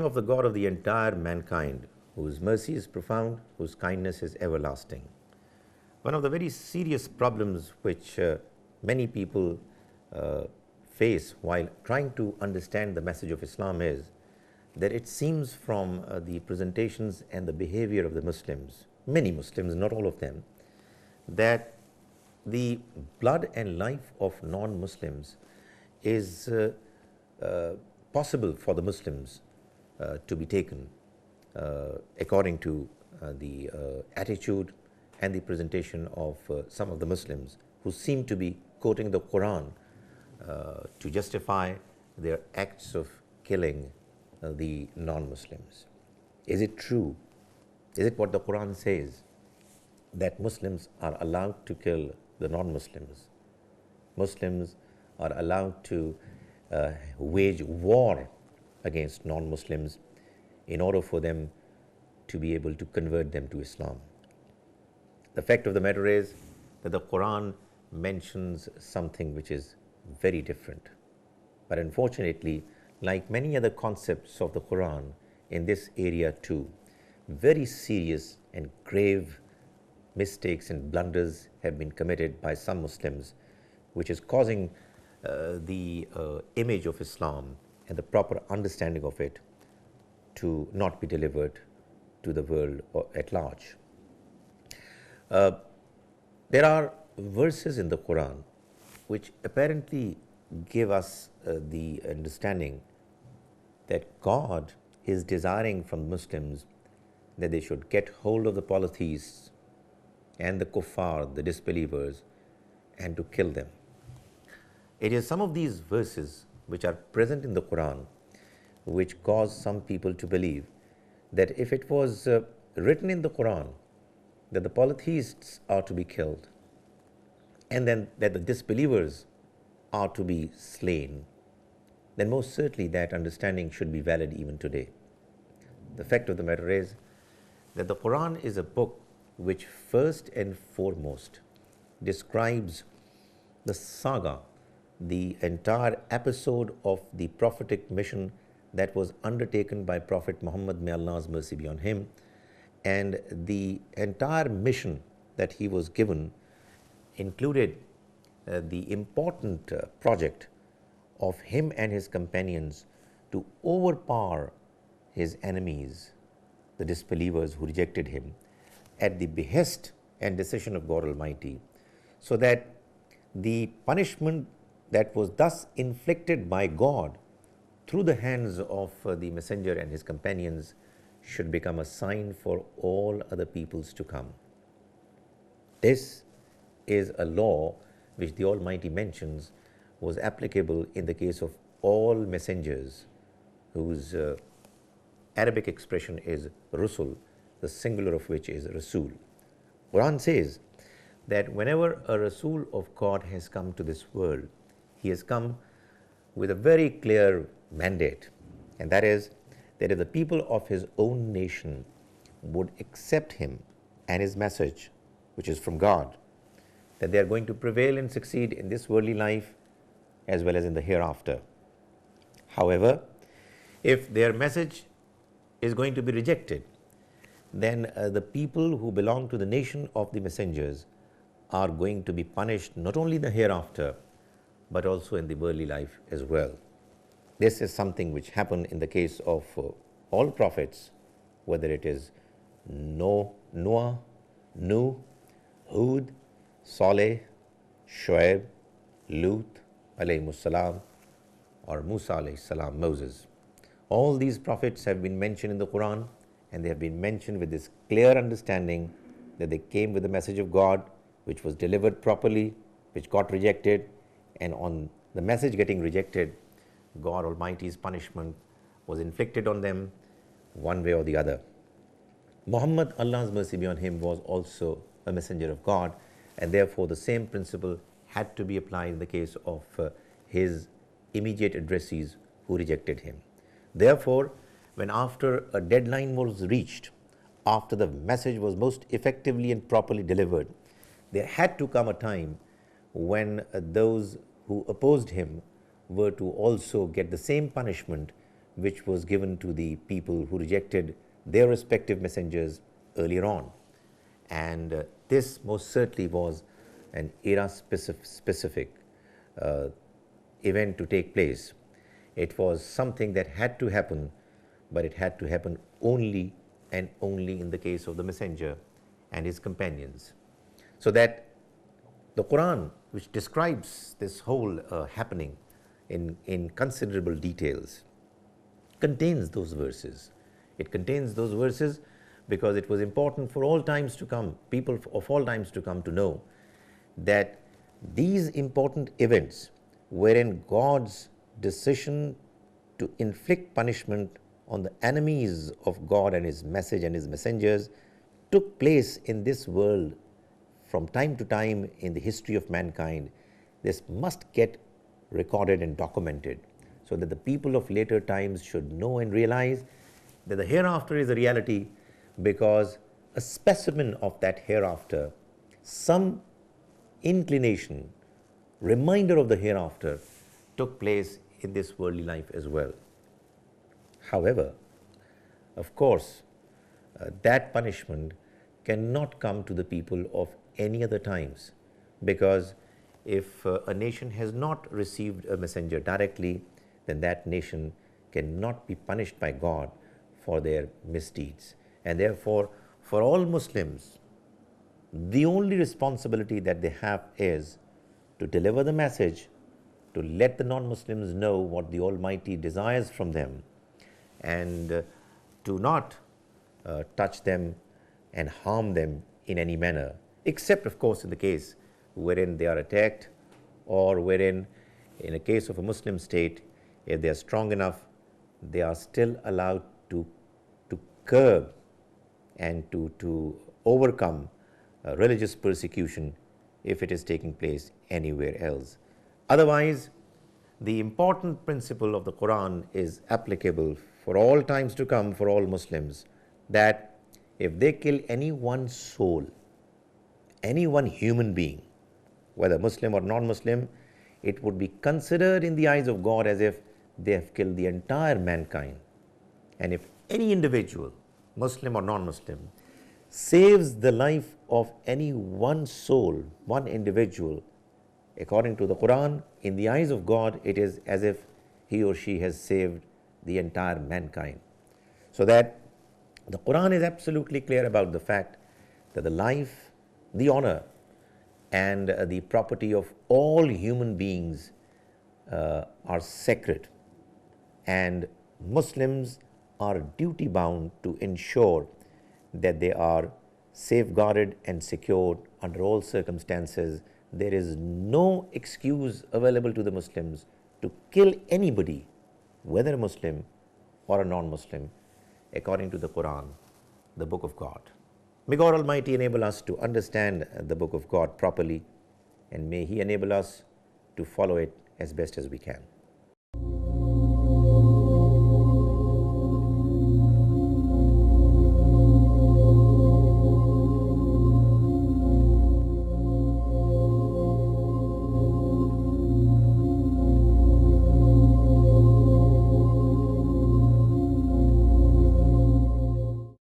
of the God of the entire mankind, whose mercy is profound, whose kindness is everlasting. One of the very serious problems which many people face while trying to understand the message of Islam is that it seems from the presentations and the behavior of the Muslims, many Muslims, not all of them, that the blood and life of non-Muslims is possible for the Muslims to be taken according to the attitude and the presentation of some of the Muslims who seem to be quoting the Quran to justify their acts of killing the non-Muslims. Is it true? Is it what the Quran says, that Muslims are allowed to kill the non-Muslims? Muslims are allowed to wage war against non-Muslims in order for them to be able to convert them to Islam. The fact of the matter is that the Quran mentions something which is very different. But unfortunately, like many other concepts of the Quran, in this area too, very serious and grave mistakes and blunders have been committed by some Muslims, which is causing the image of Islam and the proper understanding of it to not be delivered to the world at large. There are verses in the Quran which apparently give us the understanding that God is desiring from Muslims that they should get hold of the polytheists and the kuffar, the disbelievers, and to kill them. It is some of these verses which are present in the Quran which cause some people to believe that if it was written in the Quran that the polytheists are to be killed and then that the disbelievers are to be slain, then most certainly that understanding should be valid even today. The fact of the matter is that the Quran is a book which first and foremost describes the saga, the entire episode of the prophetic mission that was undertaken by Prophet Muhammad, may Allah's mercy be on him, and the entire mission that he was given included the important project of him and his companions to overpower his enemies, the disbelievers who rejected him, at the behest and decision of God Almighty, so that the punishment that was thus inflicted by God through the hands of the messenger and his companions should become a sign for all other peoples to come. This is a law which the Almighty mentions was applicable in the case of all messengers whose Arabic expression is Rusul, the singular of which is Rasul. Quran says that whenever a Rasul of God has come to this world, he has come with a very clear mandate, and that is that if the people of his own nation would accept him and his message, which is from God, that they are going to prevail and succeed in this worldly life as well as in the hereafter. However, if their message is going to be rejected, then the people who belong to the nation of the messengers are going to be punished not only in the hereafter but also in the worldly life as well. This is something which happened in the case of all prophets, whether it is Noah, Nuh, Hud, Saleh, Shuaib, Lut alayhimus salam, or Musa alayhis salam, Moses. All these prophets have been mentioned in the Quran, and they have been mentioned with this clear understanding that they came with the message of God, which was delivered properly, which got rejected, and on the message getting rejected, God Almighty's punishment was inflicted on them one way or the other. Muhammad, Allah's mercy be on him, was also a messenger of God, and therefore the same principle had to be applied in the case of his immediate addressees who rejected him. Therefore, when after a deadline was reached, after the message was most effectively and properly delivered, there had to come a time when those who opposed him were to also get the same punishment which was given to the people who rejected their respective messengers earlier on. And this most certainly was an era specific event to take place. It was something that had to happen, but it had to happen only and only in the case of the messenger and his companions. So that the Quran, which describes this whole happening in considerable details, contains those verses. It contains those verses because it was important for all times to come, people of all times to come, to know that these important events wherein God's decision to inflict punishment on the enemies of God and his message and his messengers took place in this world from time to time in the history of mankind. This must get recorded and documented so that the people of later times should know and realize that the hereafter is a reality, because a specimen of that hereafter, some inclination, reminder of the hereafter, took place in this worldly life as well. However, of course, that punishment cannot come to the people of any other times, because if a nation has not received a messenger directly, then that nation cannot be punished by God for their misdeeds. And therefore, for all Muslims, the only responsibility that they have is to deliver the message, to let the non-Muslims know what the Almighty desires from them, and to not touch them and harm them in any manner, except of course in the case wherein they are attacked, or wherein in a case of a Muslim state, if they are strong enough, they are still allowed to curb and to overcome religious persecution if it is taking place anywhere else. Otherwise, the important principle of the Quran is applicable for all times to come for all Muslims, that if they kill any one soul, any one human being, whether Muslim or non-Muslim, it would be considered in the eyes of God as if they have killed the entire mankind. And if any individual, Muslim or non-Muslim, saves the life of any one soul, one individual, according to the Quran, in the eyes of God, it is as if he or she has saved the entire mankind. So that the Quran is absolutely clear about the fact that the life, the honor, and the property of all human beings are sacred, and Muslims are duty bound to ensure that they are safeguarded and secured under all circumstances. There is no excuse available to the Muslims to kill anybody, whether a Muslim or a non-Muslim, according to the Quran, the Book of God. May God Almighty enable us to understand the Book of God properly, and may He enable us to follow it as best as we can.